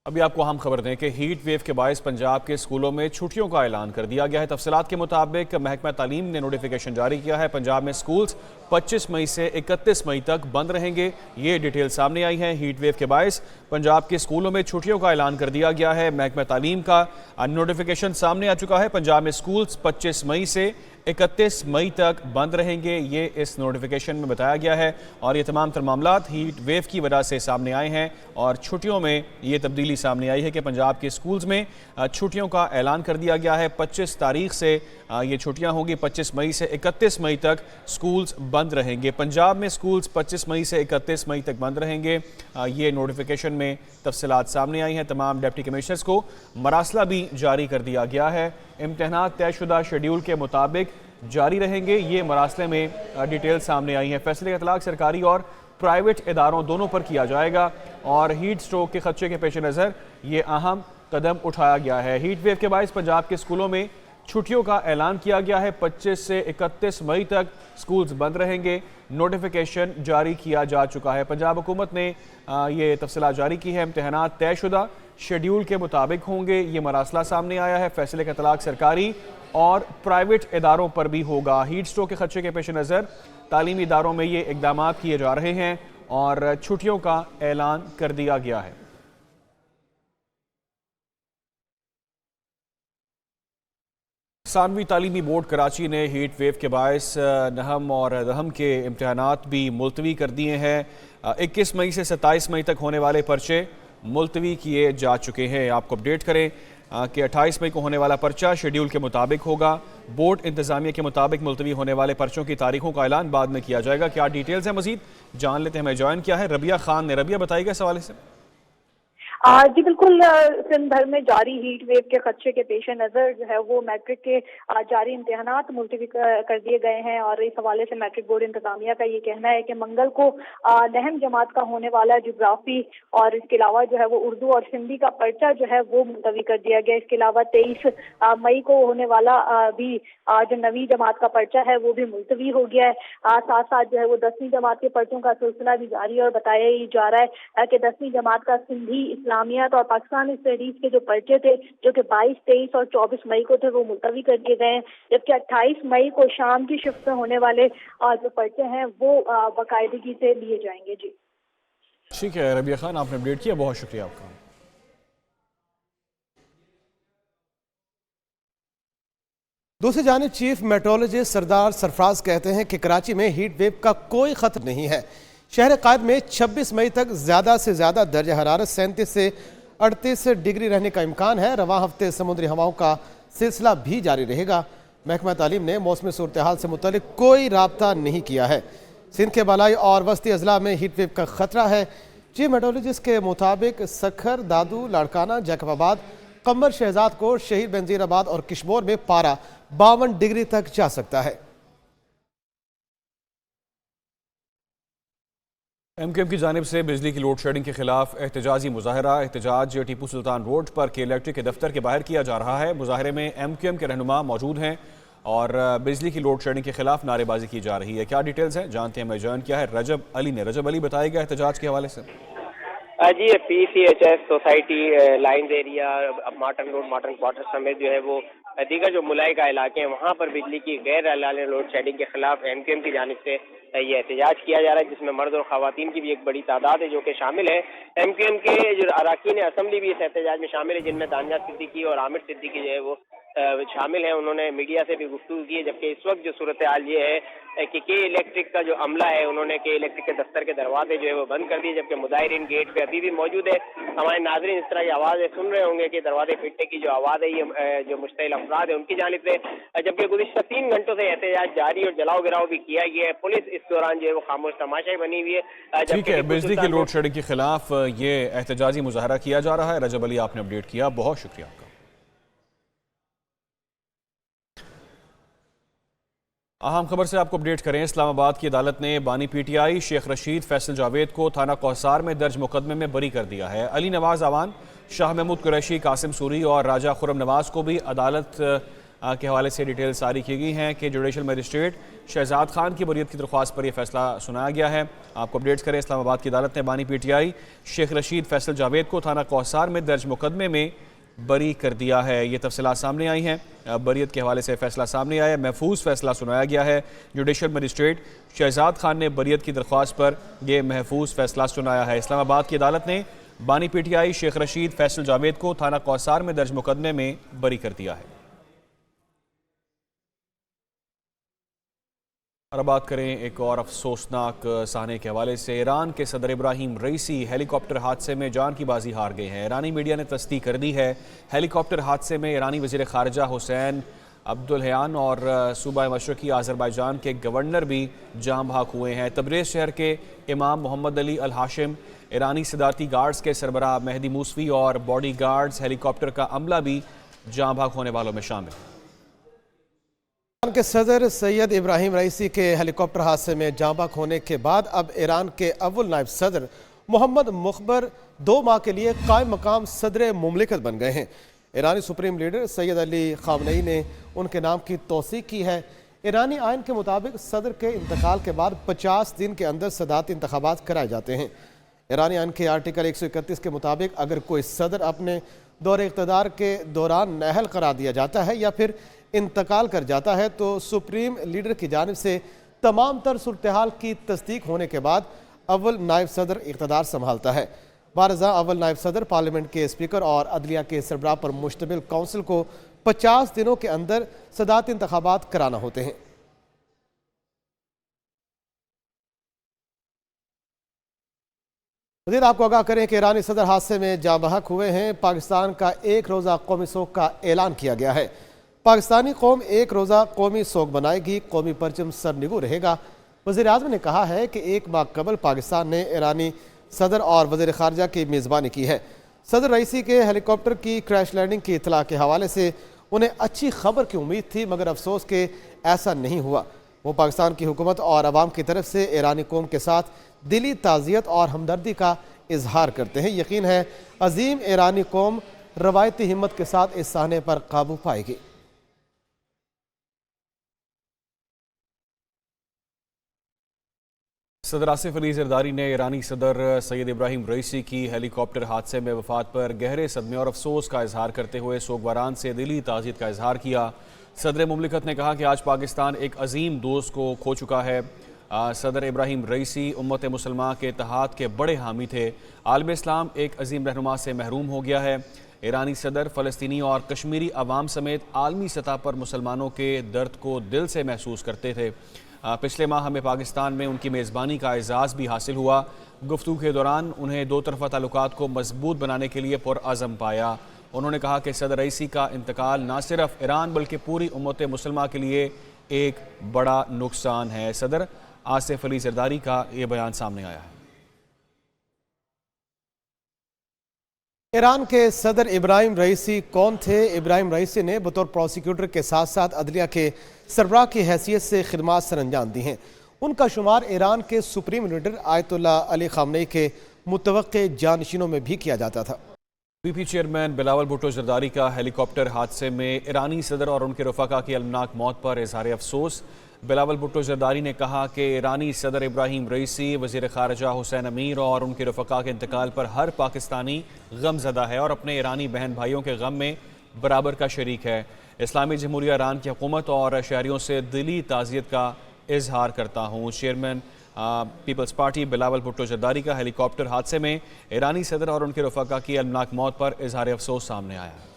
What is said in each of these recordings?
अभी आपको अहम खबर दें कि हीट वेव के बायस पंजाब के स्कूलों में छुट्टियों का ऐलान कर दिया गया है। तफसीलात के मुताबिक महकमा तालीम ने नोटिफिकेशन जारी किया है। पंजाब में स्कूल्स 25 मई से 31 मई तक बंद रहेंगे। ये डिटेल सामने आई है। हीट वेव के बायस पंजाब के स्कूलों में छुट्टियों का ऐलान कर दिया गया है। महकमा तालीम का नोटिफिकेशन सामने आ चुका है। पंजाब में स्कूल्स 25 मई से 31 मई तक बंद रहेंगे, ये इस नोटिफिकेशन में बताया गया है। और ये तमाम तर मामलात हीट वेव की वजह से सामने आए हैं और छुट्टियों में ये तब्दीली सामने आई है कि पंजाब के स्कूल्स में छुट्टियों का ऐलान कर दिया गया है। 25 तारीख से ये छुट्टियां होंगी। 25 मई से 31 मई तक स्कूल्स बंद रहेंगे। पंजाब में स्कूल्स 25 मई से 31 मई तक बंद रहेंगे। ये नोटिफिकेशन में तफसीलात सामने आई हैं। तमाम डिप्टी कमिश्नर्स को मरासला भी जारी कर दिया गया है। इम्तहानात तयशुदा शेड्यूल के मुताबिक जारी रहेंगे। ये मरासले में डिटेल सामने आई हैं। फैसले का इतलाक सरकारी और प्राइवेट इदारों दोनों पर किया जाएगा और हीट स्ट्रोक के खदशे के पेश नज़र ये अहम कदम उठाया गया है। हीट वेव के बायस पंजाब के स्कूलों में छुट्टियों का ऐलान किया गया है। 25 से 31 मई तक स्कूल्स बंद रहेंगे। नोटिफिकेशन जारी किया जा चुका है। पंजाब हुकूमत ने ये तफसीलात जारी की है। इम्तहानात तयशुदा शेड्यूल के मुताबिक होंगे। ये मरासला सामने आया है। फैसले का इतलाक सरकारी और प्राइवेट इदारों पर भी होगा। हीट स्ट्रोक के खदशे के पेश नज़र तालीमी इदारों में ये इकदाम किए जा रहे हैं और छुट्टियों का ऐलान कर दिया गया है। सानवी तालीमी बोर्ड कराची ने हीट वेव के बायस नहम और दहम के इम्तहानात भी मुलतवी कर दिए हैं। 21 मई से 27 मई तक होने वाले पर्चे मुलतवी किए जा चुके हैं। आपको अपडेट करें कि 28 मई को होने वाला पर्चा शेड्यूल के मुताबिक होगा। बोर्ड इंतजामिया के मुताबिक मुलतवी होने वाले पर्चों की तारीखों का ऐलान बाद में किया जाएगा। क्या डिटेल्स हैं मजीद जान लेते हैं। हमें ज्वाइन किया है रबिया खान ने। रबिया बताइएगा इस हवाले से। जी बिल्कुल, सिंध भर में जारी हीट वेव के खदशे के पेश नज़र जो है वो मैट्रिक के जारी इम्तहानात मुलतवी कर दिए गए हैं और इस हवाले से मैट्रिक बोर्ड इंतजामिया का ये कहना है कि मंगल को नहम जमात का होने वाला जोग्राफी और इसके अलावा जो है वो उर्दू और सिंधी का पर्चा जो है वो मुलतवी कर दिया गया। इसके अलावा 23 मई को होने वाला भी जो नवी जमात का पर्चा है वो भी मुलतवी हो गया है। साथ साथ जो है वो 10वीं जमात के पर्चों का सिलसिला भी जारी और बताया ही जा रहा है कि 10वीं जमात का सिंधी इस्लामियात और पाकिस्तानी स्टडीज के जो पर्चे थे जो कि 22, 23 और 24 मई को थे वो मुलतवी कर दिए गए हैं। जबकि 28 मई को शाम की शिफ्ट में होने वाले जो पर्चे हैं वो बाकायदगी से लिए जाएंगे। जी ठीक है रबिया खान, आपने अपडेट किया, बहुत शुक्रिया आपका। दूसरी जानिब चीफ मेट्रोलॉजिस्ट सरदार सरफराज कहते हैं कि कराची में हीट वेव का कोई खतरा नहीं है। शहर कायद में 26 मई तक ज़्यादा से ज़्यादा दर्जा हरारत 37 से 38 डिग्री रहने का इम्कान है। रवां हफ्ते समुद्री हवाओं का सिलसिला भी जारी रहेगा। महकमा तालीम ने मौसमी सूरत हाल से मुतल्लिक कोई राब्ता नहीं किया है। सिंध के बलाई और वस्ती अजला में हीट वेव का खतरा है। चीफ मेट्रोलॉजिस्ट के मुताबिक सखर, दादू, लाड़काना, जैकबाबाद, कमर शहजाद कोट, शहीद बेनजीराबाद और किशमोर में पारा 52 डिग्री तक जा सकता है। एमक्यूएम की जानिब से बिजली की लोड शेडिंग के खिलाफ एहतजाजी मुजाहरा। एहतजाज टीपू सुल्तान रोड पर के इलेक्ट्रिक के दफ्तर के बाहर किया जा रहा है। मुजाहरे में एमक्यूएम के रहनुमा मौजूद हैं और बिजली की लोड शेडिंग के खिलाफ नारेबाजी की जा रही है। क्या डिटेल्स हैं जानते हैं। मैं ज्वाइन किया है रजब अली ने। रजब अली बताएगा एहतजाज के हवाले से। जी PCHS society lines area, Marton road, Marton quarter समेत जो है वो दीगर जो मुलाई का इलाके हैं वहाँ पर बिजली की गैर एलानी लोड शेडिंग के खिलाफ एमक्यूएम की जानिब से ये एहतजाज किया जा रहा है, जिसमें मर्द और खवातीन की भी एक बड़ी तादाद है जो कि शामिल है। एमक्यूएम के जो अरकान असम्बली भी इस एहतजाज में शामिल है, जिनमें दानिया सिद्दीकी और आमिर सिद्दीकी जो है वो शामिल हैं। उन्होंने मीडिया से भी गुफ्तगू की है। जबकि इस वक्त जो सूरत हाल ये है कि के इलेक्ट्रिक का जो अमला है उन्होंने के इलेक्ट्रिक के दफ्तर के दरवाजे जो है वो बंद कर दिए, जबकि मुजाहिरीन गेट पे अभी भी मौजूद है। हमारे नाज़रीन इस तरह की आवाज़ें सुन रहे होंगे कि दरवाजे पिटने की जो आवाज़ है ये जो मुश्तइल अफराद है उनकी जानिब से। जबकि गुज़िश्ता 3 घंटों से एहतजाज जारी और जलाओ गिराव भी किया गया है। पुलिस इस दौरान जो है वो खामोश तमाशाई बनी हुई है। ठीक है, बिजली की लोड शेडिंग के खिलाफ ये एहतजाजी मुजाहरा किया जा रहा है। रजब अली आपने अपडेट किया, बहुत शुक्रिया आपका। अहम खबर से आपको अपडेट करें। इस्लामाबाद की अदालत ने बानी PTI शेख रशीद फैसल जावेद को थाना कौसार में दर्ज मुकदमे में बरी कर दिया है। अली नवाज अवान, शाह महमूद कुरैशी, कासिम सूरी और राजा खुरम नवाज को भी अदालत के हवाले से डिटेल्स जारी की गई हैं कि जुडिशल मजिस्ट्रेट शहजाद खान की बरीयत की दरख्वास्त पर यह फैसला सुनाया गया है। आपको अपडेट्स करें, इस्लामाबाद की अदालत ने बानी PTI शेख रशीद फैसल जावेद को थाना कौसार में दर्ज मुकदमे में बरी कर दिया है। ये तफसीलात सामने आई हैं। बरीयत के हवाले से फैसला सामने आया, महफूज फैसला सुनाया गया है। जुडिशल मजिस्ट्रेट शहजाद खान ने बरीयत की दरख्वास्त पर यह महफूज फैसला सुनाया है। इस्लामाबाद की अदालत ने बानी PTI शेख रशीद फैसल जावेद को थाना कौसार में दर्ज मुकदमे में बरी कर दिया है। और अब बात करें एक और अफसोसनाक साहने के हवाले से। ईरान के सदर इब्राहिम रईसी हेलीकॉप्टर हादसे में जान की बाजी हार गए हैं। ईरानी मीडिया ने तस्दीक कर दी है। हेलीकॉप्टर हादसे में ईरानी वज़ीर ख़ारजा हुसैन अब्दुल्लहियान और सूबा मशरक़ी आज़रबाईजान के गवर्नर भी जान बहक हुए हैं। तबरेज़ शहर के इमाम मोहम्मद अली अल हाशिम, ईरानी सदारती गार्ड्स के सरबराह मेहदी मूसवी और बॉडी गार्ड्स हेलीकॉप्टर का अमला भी जान बहक होने वालों में शामिल। ईरान के सदर सैयद इब्राहिम रईसी के हेलीकॉप्टर हादसे में जान बहक होने के बाद अब ईरान के अव्वल नायब सदर मोहम्मद मुखबर 2 माह के लिए कायम मकाम सदर मुमलिकत बन गए हैं। ईरानी supreme leader Sayyid Ali Khamenei ने उनके नाम की तौसीक की है। ईरानी आइन के मुताबिक सदर के इंतकाल के बाद 50 दिन के अंदर सदारती इंतखाबात कराए जाते हैं। ईरानी आइन के आर्टिकल 131 के मुताबिक अगर कोई सदर अपने दौरे इक़्तिदार के दौरान नाअहल करार दिया जाता है या फिर इंतकाल कर जाता है तो सुप्रीम लीडर की जानिब से तमाम तर सूरत हाल की तस्दीक होने के बाद अव्वल नायब सदर इक़्तिदार संभालता है। बारज़ा अव्वल नायब सदर पार्लियामेंट के स्पीकर और अदलिया के सरबराह पर मुश्तमिल काउंसिल को 50 दिनों के अंदर सदारती इंतखाबात कराना होते हैं। मज़ीद आपको आगाह करें कि ईरानी सदर हादसे में जाँ बहक हुए हैं। पाकिस्तान का 1 रोज़ा कौमी सोग का ऐलान किया गया है। पाकिस्तानी कौम 1 रोज़ा कौमी सोग बनाएगी, कौमी परचम सरनिगू रहेगा। वज़ीर आज़म ने कहा है कि 1 माह कबल पाकिस्तान ने ईरानी सदर और वज़ीर ख़ारजा की मेज़बानी की है। सदर रईसी के हेलीकॉप्टर की क्रैश लैंडिंग की इतला के हवाले से उन्हें अच्छी खबर की उम्मीद थी, मगर अफसोस के ऐसा नहीं हुआ। वो पाकिस्तान की हुकूमत और अवाम की तरफ से ईरानी कौम के साथ दिली ताज़ियत और हमदर्दी का इजहार करते हैं। यकीन है अजीम ईरानी कौम रवायती हिम्मत के साथ इस साहने पर काबू पाएगी। सदर आसिफ अली जरदारी ने ईरानी सदर सैयद इब्राहिम रईसी की हेलीकॉप्टर हादसे में वफात पर गहरे सदमे और अफसोस का इजहार करते हुए सोगवारान से दिली ताज़ियत का इजहार किया। सदर मुमलिकत ने कहा कि आज पाकिस्तान एक अजीम दोस्त को खो चुका है। सदर इब्राहिम रईसी उम्मत मुसलमा के इत्तेहाद के बड़े हामी थे। आलम इस्लाम एक अजीम रहनुमा से महरूम हो गया है। ईरानी सदर फ़लस्तीनी और कश्मीरी अवाम समेत आलमी सतह पर मुसलमानों के दर्द को दिल से महसूस करते थे। पिछले माह हमें पाकिस्तान में उनकी मेज़बानी का एजाज़ भी हासिल हुआ। गुफ्तगू के दौरान उन्हें दो तरफ़ा ताल्लुकात को मजबूत बनाने के लिए पुरअज़म पाया। उन्होंने कहा कि सदर रईसी का इंतकाल न सिर्फ ईरान बल्कि पूरी उम्मत मुसलमा के लिए एक बड़ा नुकसान है। सदर आसिफ अली जरदारी का ये बयान सामने आया है। ईरान के सदर इब्राहिम रईसी कौन थे? इब्राहिम रईसी ने बतौर प्रोसिक्यूटर के साथ साथ अदलिया के सरबराह की हैसियत से खिदमात सरअंजाम दी हैं। उनका शुमार ईरान के supreme leader Ayatollah Ali Khamenei के मुतवक्के जानशीनों में भी किया जाता था। पीपी चेयरमैन बिलावल भुट्टो जरदारी का हेलीकॉप्टर हादसे में ईरानी सदर और उनके रफ़ाका की अलमनाक मौत पर इज़हार अफसोस। बिलावल भुट्टो जरदारी ने कहा कि ईरानी सदर इब्राहिम रईसी, वज़ीर ख़ारजा हुसैन अमीर और उनके रफ़ाका के इंतकाल पर हर पाकिस्तानी गमज़दा है और अपने ईरानी बहन भाइयों के गम में बराबर का शरीक है। इस्लामी जमहूरिया ईरान की हुकूमत और शहरियों से दिली ताज़ियत का इजहार करता हूँ। Chairman Peoples Party Bilawal Bhutto Zardari का हेलीकॉप्टर हादसे में ईरानी सदर और उनके रफ़ाका की अलमनाक मौत पर इजहार अफसोस सामने आया है।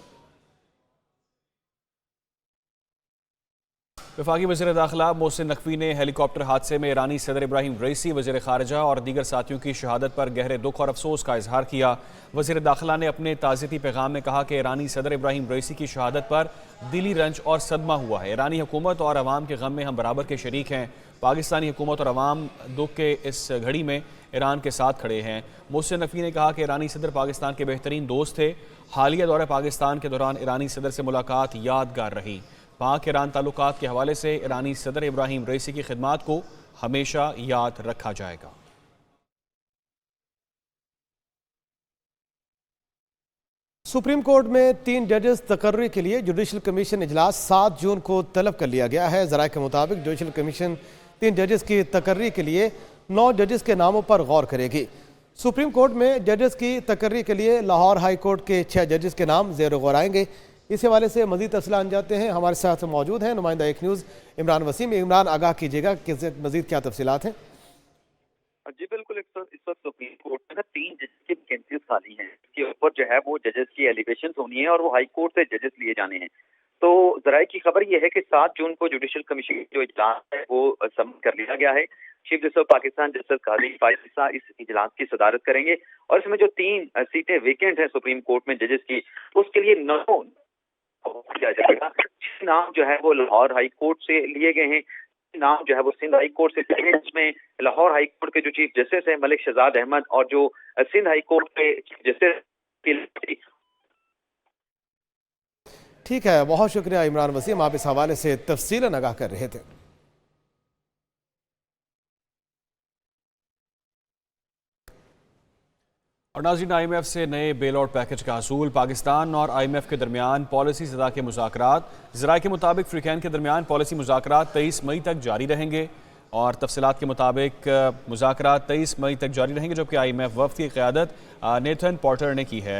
वफाकी वज़ीर दाखिला मोहसिन नकवी ने हेलीकॉप्टर हादसे में ईरानी सदर इब्राहिम रईसी, वज़ीर ख़ारजा और दीगर साथियों की शहादत पर गहरे दुख और अफसोस का इजहार किया। वज़ीर दाखिला ने अपने ताज़ियती पैगाम में कहा कि ईरानी सदर इब्राहिम रईसी की शहादत पर दिली रंज और सदमा हुआ है। ईरानी हुकूमत और अवाम के गम में हम बराबर के शरीक हैं। पाकिस्तानी हुकूमत और अवाम दुख के इस घड़ी में ईरान के साथ खड़े हैं। मोहसिन नकवी ने कहा कि ईरानी सदर पाकिस्तान के बेहतरीन दोस्त थे। हालिया दौरे पाकिस्तान के दौरान ईरानी सदर से मुलाकात यादगार रही। पाक ईरान ताल्लुकात के हवाले से ईरानी सदर इब्राहिम रईसी की खिदमात को हमेशा याद रखा जाएगा। सुप्रीम कोर्ट में 3 जजेस तकर्री के लिए जुडिशल कमीशन इजलास 7 जून को तलब कर लिया गया है। ज़राए के मुताबिक जुडिशल कमीशन 3 जजेस की तकर्री के लिए 9 जजेस के नामों पर गौर करेगी। सुप्रीम कोर्ट में जजेस की तकर्री के लिए लाहौर हाई कोर्ट के 6 जजेस के नाम ज़ेर गौर आएंगे। इस हवाले से मजीद तफसीलात जाते हैं। हमारे साथ मौजूद हैं नुमाइंदा एक न्यूज़ इमरान वसीम। इमरान, आगाह कीजिएगा कि मजीद क्या तफसीलात हैं। जी बिल्कुल, इस वक्त सुप्रीम कोर्ट में ना 3 जजेस की वैकेंसीज खाली हैं। इसके ऊपर जो है वो जजेस की एलिवेशन होनी है और वो हाई कोर्ट से जजेस लिए जाने हैं। तो जराए की खबर यह है कि 7 जून को जुडिशल कमीशन जो इजलास है वो सबमिट कर लिया गया है। Chief justice of Pakistan justice Qazi Faez इस इजलास की सदारत करेंगे और इसमें जो 3 सीटें वेकेंट हैं सुप्रीम कोर्ट में जजेस की, उसके लिए 9 किया जाएगा। नाम जो है वो लाहौर हाई कोर्ट से लिए गए हैं, नाम जो है वो सिंध हाई कोर्ट से लिए गए। इसमें लाहौर हाई कोर्ट के जो चीफ जस्टिस हैं मलिक शहजाद अहमद और जो सिंध हाई कोर्ट के चीफ जस्टिस। ठीक है, बहुत शुक्रिया इमरान वसीम, आप इस हवाले से तफसीलन आगाह कर रहे थे। और नाज़रीन, IMF से नए बेल आउट पैकेज का हसूल। पाकिस्तान और IMF के दरमियान पॉलिसी सतह के मुज़ाकरात। ज़राए के मुताबिक फ़्रीकैन के दरमियान पॉलिसी मुज़ाकरात 23 मई तक जारी रहेंगे और तफसीलात के मुताबिक मुज़ाकरात 23 मई तक जारी रहेंगे, जबकि IMF वफ़द की क़यादत नेथन पॉर्टर ने की है।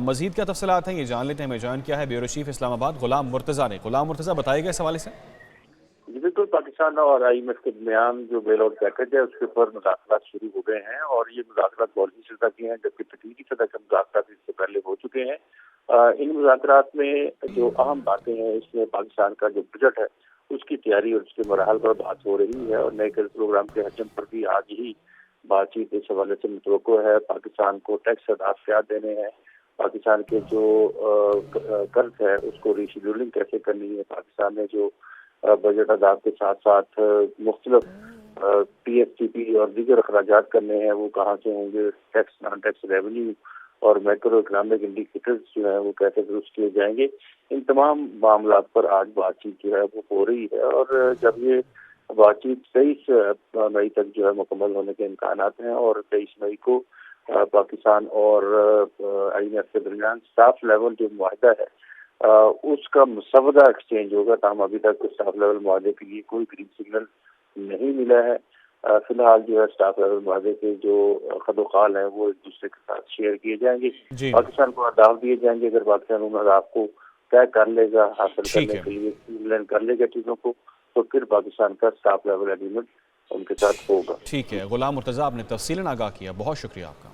मज़ीद क्या तफसीलात हैं ये जान लेते हैं। हमें ज्वाइन किया है ब्यूरो चीफ इस्लामाबाद गुलाम मुर्तज़ा ने। गुलाम मुर्तज़ा, बताइएगा इस हवाले से। बिल्कुल, पाकिस्तान और IMF के दरमियान जो बेल आउट पैकेज है उसके ऊपर मुज़ाकरात शुरू हो गए हैं और ये मुज़ाकरात पॉलिसी सतह के हैं, जबकि तकनीकी सतह के मुज़ाकरात इससे पहले हो चुके हैं। इन मुज़ाकरात में जो अहम बातें हैं, इसमें पाकिस्तान का जो बजट है उसकी तैयारी और उसके मराहल पर बात हो रही है और नए कर्ज प्रोग्राम के हजम पर भी आज ही बातचीत इस हवाले से मुतवक्को है। पाकिस्तान को टैक्स अदाफियात देने हैं, पाकिस्तान के जो कर्ज है उसको रीशेड्यूलिंग कैसे करनी है, पाकिस्तान ने जो बजट अदाब के साथ साथ मुख्तलिफ PSTP और दीगर अखराजात करने हैं वो कहाँ से होंगे, टैक्स नॉन टैक्स रेवेन्यू और मैक्रो इकनॉमिक इंडिकेटर्स जो है वो कैसे दुरुस्त किए जाएंगे। इन तमाम मामला पर आज बातचीत जो है वो हो रही है और जब ये बातचीत 23 मई तक जो है मुकम्मल होने के इम्कान हैं और 23 मई को पाकिस्तान और IMF के दरमियान स्टाफ लेवल जो मुआहदा है उसका मुसवदा एक्सचेंज होगा। ताहम अभी तक स्टाफ लेवल मुआहदे के लिए कोई ग्रीन सिग्नल नहीं मिला है। फिलहाल जो है स्टाफ लेवल मुआहदे के जो खदोखाल हैं वो एक दूसरे के साथ शेयर किए जाएंगे। पाकिस्तान को अहदाफ दिए जाएंगे। अगर पाकिस्तान उन अहदाफ को तय कर लेगा, हासिल करने के लिए स्ट्रीमलाइन कर लेगा चीज़ों को, तो फिर पाकिस्तान का स्टाफ लेवल एग्रीमेंट उनके साथ होगा। ठीक है गुलाम मुर्तज़ा, आपने तफसीलन आगाह किया, बहुत शुक्रिया आपका।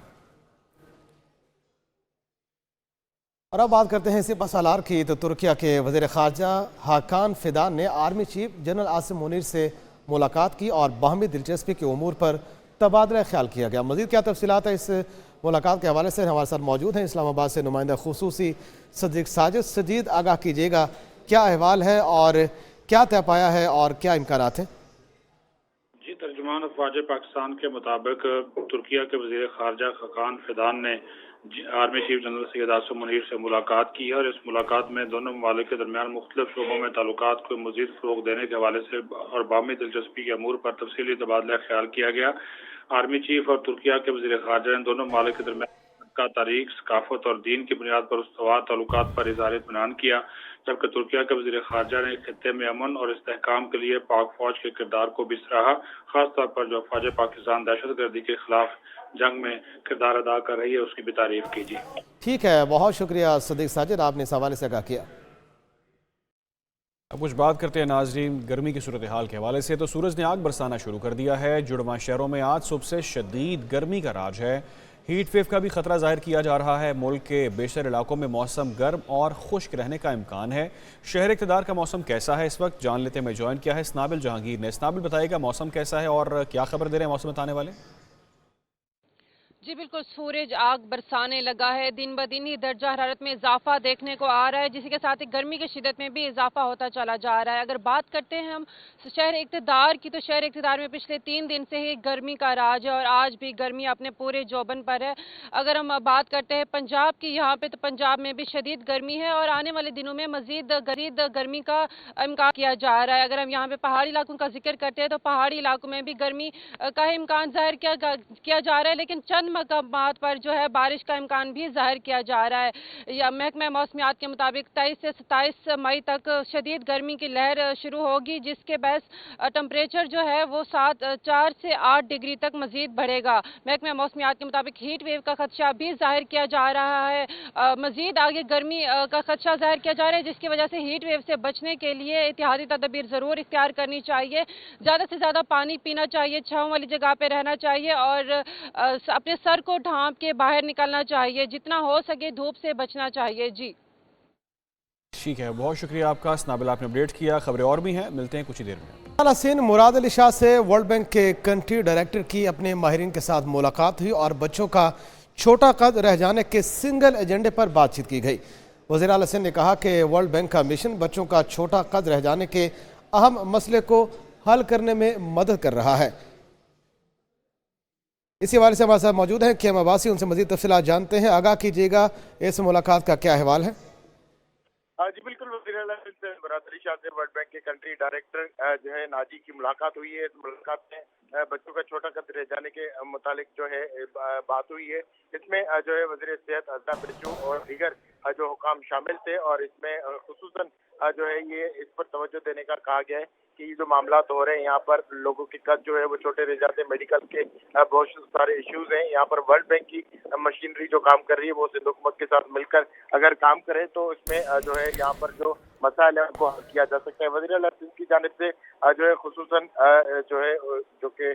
और अब बात करते हैं सिपह सालार की। तो तुर्किया के वज़ीर ख़ारजा हाकान फिदान ने army chief general Asim Munir से मुलाकात की और बाहमी दिलचस्पी के उमूर पर तबादला ख्याल किया गया। मज़ीद क्या तफसीलात है इस मुलाकात के हवाले से हमारे साथ मौजूद हैं इस्लामाबाद से नुमाइंदा खुसूसी सदीक साजिद। सजीद, आगाह कीजिएगा क्या अहवाल है और क्या तय पाया है और क्या इम्कानात हैं। जी, तर्जुमान अफवाज पाकिस्तान के मुताबिक तुर्किया के वज़ीर ख़ारजा हाकान फिदान ने army chief general Syed Asim Munir से मुलाकात की है और इस मुलाकात में दोनों ममालिक के दरमियान मुख्तलिफ शोबों में ताल्लुकात को मज़ीद फ़रोग़ देने के हवाले से और बाहमी दिलचस्पी के अमूर पर तफसीली तबादला ख्याल किया गया। आर्मी चीफ और तुर्किया के वज़ीर ख़ारजा ने दोनों ममालिक के दरमियान का तारीख, सकाफत और दीन की बुनियाद पर उस्तवार ताल्लुकात पर इज़हार इत्मीनान किया, जबकि तुर्किया के वज़ीर ख़ारजा ने खित्ते में अमन और इस्तेहकाम के लिए पाक फ़ौज के किरदार को भी सराहा, खासतौर पर जो फ़ौज पाकिस्तान दहशतगर्दी के खिलाफ जंग में किरदार अदा कर रही है उसकी भी तारीफ कीजिए। ठीक है, बहुत शुक्रिया सदीक साजिद, आपने इस हवाले से आगाह किया। अब कुछ बात करते हैं नाजरीन गर्मी की सूरत हाल के हवाले से। तो सूरज ने आग बरसाना शुरू कर दिया है। जुड़वा शहरों में आज सुबह से शदीद गर्मी का राज है। हीट वेव का भी खतरा जाहिर किया जा रहा है। मुल्क के बेशतर इलाकों में मौसम गर्म और खुश्क रहने का इम्कान है। शहर इक़्तिदार का मौसम कैसा है इस वक्त, जान लेते हैं। मैं ज्वाइन किया है स्नाबिल जहांगीर ने। स्नाबिल, बताइएगा मौसम कैसा है और क्या खबर दे रहे हैं मौसम बताने वाले। जी बिल्कुल, सूरज आग बरसाने लगा है। दिन ब दिन ही दर्जा हरारत में इजाफा देखने को आ रहा है, जिसके साथ ही गर्मी की शिदत में भी इजाफा होता चला जा रहा है। अगर बात करते हैं हम शहर इक़्तिदार की, तो शहर इक़्तिदार में पिछले 3 दिन से ही गर्मी का राज है और आज भी गर्मी अपने पूरे जोबन पर है। अगर हम बात करते हैं पंजाब की, यहाँ पे तो पंजाब में भी शदीद गर्मी है और आने वाले दिनों में मजीद गर्मी का इम्कान किया जा रहा है। अगर हम यहाँ पे पहाड़ी इलाकों का जिक्र करते हैं तो पहाड़ी इलाकों में भी गर्मी का इम्कान जाहिर किया जा रहा है, लेकिन चंद चंद मकामात पर जो है बारिश का इम्कान भी जाहिर किया जा रहा है। या महकमा मौसमियात के मुताबिक 23 से 27 मई तक शदीद गर्मी की लहर शुरू होगी, जिसके बहस टेम्परेचर जो है वो 4 से 8 डिग्री तक मजीद बढ़ेगा। महकमा मौसमियात के मुताबिक हीट वेव का खदशा भी जाहिर किया जा रहा है। मजीद आगे गर्मी का खदशा जाहिर किया जा रहा है, जिसकी वजह से हीट वेव से बचने के लिए एहतियाती तदबीर ज़रूर इख्तियार करनी चाहिए। ज़्यादा से ज़्यादा पानी पीना चाहिए, छाँव वाली जगह पे रहना चाहिए और अपने सर को ढांप के बाहर निकलना चाहिए। जितना हो सके धूप से बचना चाहिए। जी ठीक है, बहुत शुक्रिया आपका स्नाबिल, आपने अपडेट किया। खबरें और भी हैं, मिलते हैं कुछ ही देर में। हसीन मुराद अली शाह से वर्ल्ड बैंक के कंट्री डायरेक्टर की अपने माहिरीन के साथ मुलाकात हुई और बच्चों का छोटा कद रह जाने के सिंगल एजेंडे पर बातचीत की गई। वज़ीर आला सिंध ने कहा कि वर्ल्ड बैंक का मिशन बच्चों का छोटा कद रह जाने के अहम मसले को हल करने में मदद कर रहा है। इसी हवाले से हमारे साथ मौजूद हैं KM अब्बासी, उनसे मजीद तफसीलात जानते हैं। आगाह कीजिएगा, इस मुलाकात का क्या अहवाल है? जी बिल्कुल, वज़ीर आला सिंध मुराद अली शाह से वर्ल्ड बैंक के कंट्री डायरेक्टर जो है नाजी की मुलाकात हुई है। इस मुलाकात में बच्चों का छोटा कद रह जाने के मुतालिक जो है बात हुई है। इसमें जो है वज़ीर सेहत अज़रा बिरजू और दीगर जो हुकाम शामिल थे और इसमें खुसूसन जो है ये इस पर तवज्जो देने का कहा गया है कि ये जो मामलात हो रहे हैं यहाँ पर लोगों के कद जो है वो छोटे रह जाते हैं, मेडिकल के बहुत सारे इश्यूज हैं। यहाँ पर वर्ल्ड बैंक की मशीनरी जो काम कर रही है वो सिंध हुकूमत के साथ मिलकर अगर काम करे तो इसमें जो है यहाँ पर जो मसाइल है उनको हल किया जा सकता है। वज़ीर आला सिंध की जानिब से जो है खुसूसन जो है जो कि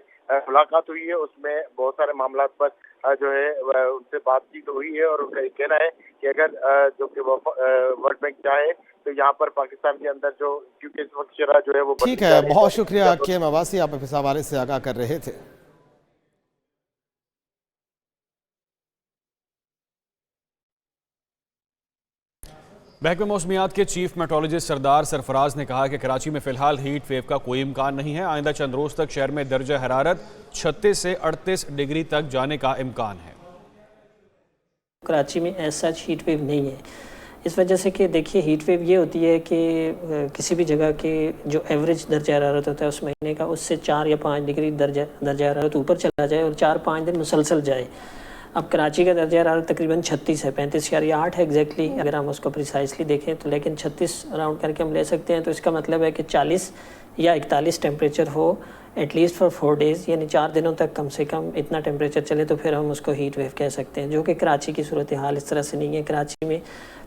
मुलाकात हुई है उसमें बहुत सारे मामलात पर जो है उनसे बातचीत हुई है और उनका कहना है कि अगर जो कि वर्ल्ड बैंक चाहे तो यहाँ पर पाकिस्तान के अंदर जो, क्योंकि इस वक्त शरह जो है वो ठीक है, बहुत शुक्रिया KM अब्बासी, आप इस हवाले से आगाह कर रहे थे। महकमा मौसमियात के चीफ मेट्रोलॉजिस्ट सरदार सरफराज ने कहा कि कराची में फिलहाल हीट वेव का कोई इम्कान नहीं है। आइंदा चंद रोज तक शहर में दर्जा हरारत 36 से 38 डिग्री तक जाने का इम्कान है। कराची में ऐसा हीट वेव नहीं है, इस वजह से कि देखिए हीट वेव ये होती है कि किसी भी जगह के जो एवरेज दर्जा हरारत होता है उस महीने का, उससे 4 या 5 डिग्री दर्जा हरारत ऊपर चला जाए और 4-5 दिन मुसलसल जाए। अब कराची का दर्जा हरारत तकरीबन 36 है, 35.8 है एग्जैक्टली अगर हम उसको प्रिसाइसली देखें तो, लेकिन 36 राउंड करके हम ले सकते हैं। तो इसका मतलब है कि 40 या 41 टेम्परेचर हो एटलीस्ट फॉर 4 डेज़, यानी 4 दिनों तक कम से कम इतना टेम्परेचर चले तो फिर हम उसको हीट वेव कह सकते हैं, जो कि कराची की सूरत हाल इस तरह से नहीं है। कराची में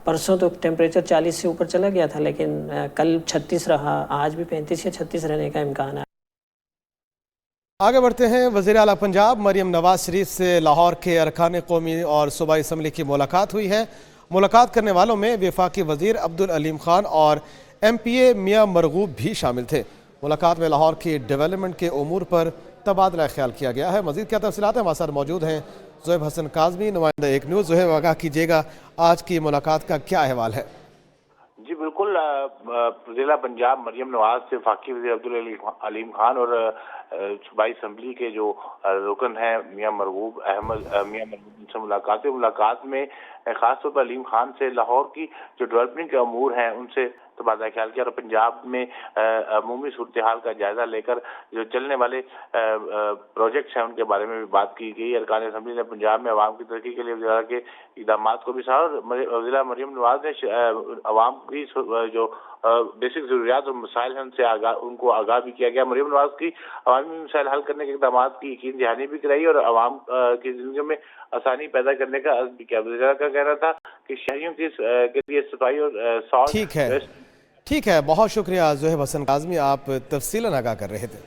परसों तो टेम्परेचर 40 से ऊपर चला गया था, लेकिन कल 36 रहा, आज भी 35 या 36 रहने का इम्कान है। आगे बढ़ते हैं। वज़ीर आला पंजाब मरियम नवाज शरीफ से लाहौर के अरकान कौमी और सूबाई असम्बली की मुलाकात हुई है। मुलाकात करने वालों में वफाकी वज़ीर अब्दुल अलीम खान और MPA मियाँ मरगूब भी शामिल थे। मुलाकात में लाहौर की डेवलपमेंट के उमूर पर तबादला ख्याल किया गया है। मज़ीद क्या तफसीलात हैं, हमारे साथ मौजूद हैं ज़ुहैब हसन काज़मी, नुमाइंदा एक न्यूज़। ज़ुहैब, आगाह कीजिएगा, आज की मुलाकात का क्या अहवाल है? जी बिल्कुल, जिला पंजाब मरियम नवाज से वफाकी वज़ीर अब्दुल अलीम खान और सूबाई असम्बली के जो रुकन हैं मियाँ मरगूब से मुलाकात में खासतौर पर अलीम खान से लाहौर की जो डेवलपमेंट के अमूर हैं उनसे तबादला ख्याल किया और पंजाब में अमूमी सूरत हाल का जायजा लेकर जो चलने वाले प्रोजेक्ट्स हैं उनके बारे में भी बात की गई। अरकान असम्बली ने पंजाब में अवाम की तरक्की के लिए वज़ीरा के इक़दाम को भी सराहा और वज़ीरा मरियम नवाज ने अवाम की जो बेसिक ज़रूरियात और मसाइल हैं उनसे उनको आगाह भी किया गया। मरियम नवाज की अवामी मसाइल हल करने के इक़दाम की यकीन दहानी भी कराई और अवाम की ज़िंदगी में आसानी पैदा करने का अज़्म भी किया। वज़ीरा का कहना था कि शहरियों के लिए सफाई और साफ। ठीक है, बहुत शुक्रिया ज़ुहैब हसन काज़मी, आप तफसीलन आगाह कर रहे थे।